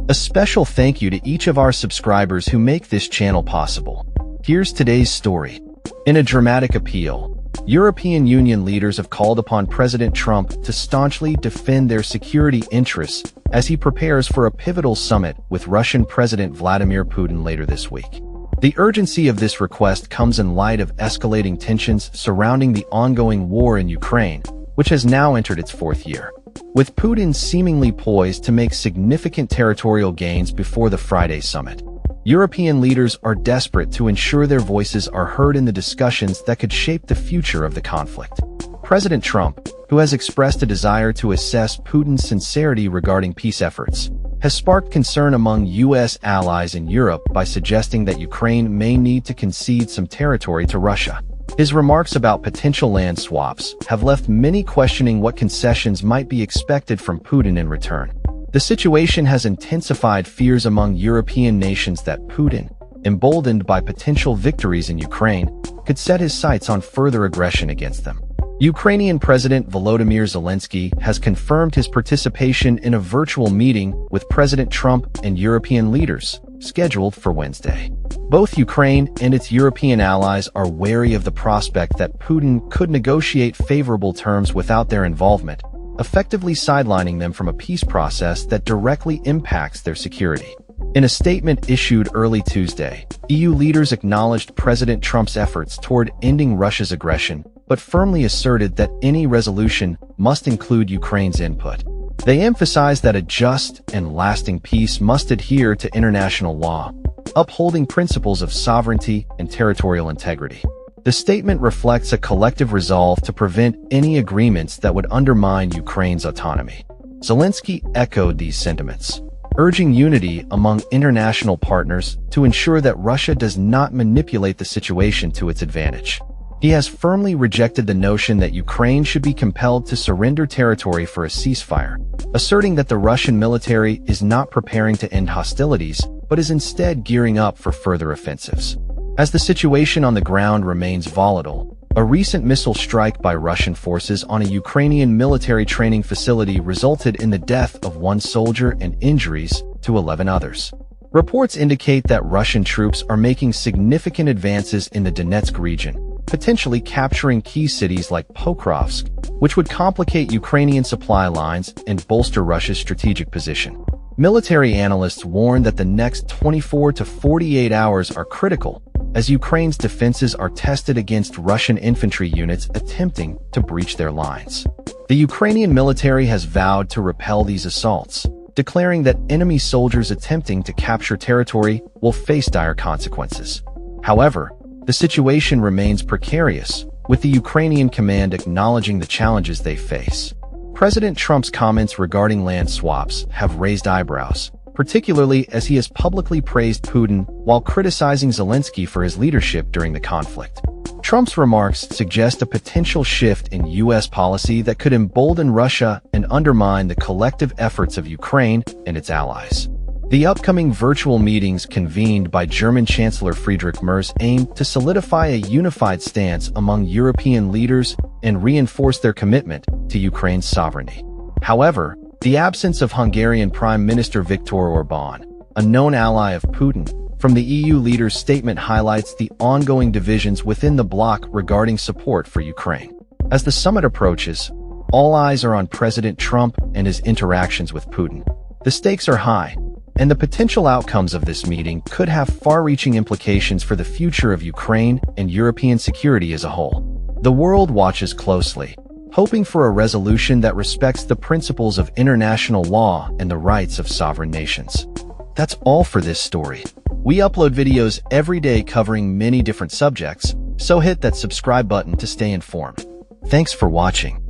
A special thank you to each of our subscribers who make this channel possible. Here's today's story. In a dramatic appeal, European Union leaders have called upon President Trump to staunchly defend their security interests as he prepares for a pivotal summit with Russian President Vladimir Putin later this week. The urgency of this request comes in light of escalating tensions surrounding the ongoing war in Ukraine, which has now entered its fourth year. With Putin seemingly poised to make significant territorial gains before the Friday summit, European leaders are desperate to ensure their voices are heard in the discussions that could shape the future of the conflict. President Trump, who has expressed a desire to assess Putin's sincerity regarding peace efforts, has sparked concern among U.S. allies in Europe by suggesting that Ukraine may need to concede some territory to Russia. His remarks about potential land swaps have left many questioning what concessions might be expected from Putin in return. The situation has intensified fears among European nations that Putin, emboldened by potential victories in Ukraine, could set his sights on further aggression against them. Ukrainian President Volodymyr Zelensky has confirmed his participation in a virtual meeting with President Trump and European leaders, scheduled for Wednesday. Both Ukraine and its European allies are wary of the prospect that Putin could negotiate favorable terms without their involvement, effectively sidelining them from a peace process that directly impacts their security. In a statement issued early Tuesday, EU leaders acknowledged President Trump's efforts toward ending Russia's aggression, but firmly asserted that any resolution must include Ukraine's input. They emphasized that a just and lasting peace must adhere to international law, upholding principles of sovereignty and territorial integrity. The statement reflects a collective resolve to prevent any agreements that would undermine Ukraine's autonomy. Zelensky echoed these sentiments, urging unity among international partners to ensure that Russia does not manipulate the situation to its advantage. He has firmly rejected the notion that Ukraine should be compelled to surrender territory for a ceasefire, asserting that the Russian military is not preparing to end hostilities, but is instead gearing up for further offensives. As the situation on the ground remains volatile, a recent missile strike by Russian forces on a Ukrainian military training facility resulted in the death of one soldier and injuries to 11 others. Reports indicate that Russian troops are making significant advances in the Donetsk region, potentially capturing key cities like Pokrovsk, which would complicate Ukrainian supply lines and bolster Russia's strategic position. Military analysts warn that the next 24 to 48 hours are critical, as Ukraine's defenses are tested against Russian infantry units attempting to breach their lines. The Ukrainian military has vowed to repel these assaults, declaring that enemy soldiers attempting to capture territory will face dire consequences. However, the situation remains precarious, with the Ukrainian command acknowledging the challenges they face. President Trump's comments regarding land swaps have raised eyebrows, particularly as he has publicly praised Putin while criticizing Zelensky for his leadership during the conflict. Trump's remarks suggest a potential shift in U.S. policy that could embolden Russia and undermine the collective efforts of Ukraine and its allies. The upcoming virtual meetings convened by German Chancellor Friedrich Merz aim to solidify a unified stance among European leaders and reinforce their commitment to Ukraine's sovereignty. However, the absence of Hungarian Prime Minister Viktor Orbán, a known ally of Putin, from the EU leaders' statement highlights the ongoing divisions within the bloc regarding support for Ukraine. As the summit approaches, all eyes are on President Trump and his interactions with Putin. The stakes are high, and the potential outcomes of this meeting could have far-reaching implications for the future of Ukraine and European security as a whole. The world watches closely, hoping for a resolution that respects the principles of international law and the rights of sovereign nations. That's all for this story. We upload videos every day covering many different subjects, so hit that subscribe button to stay informed. Thanks for watching.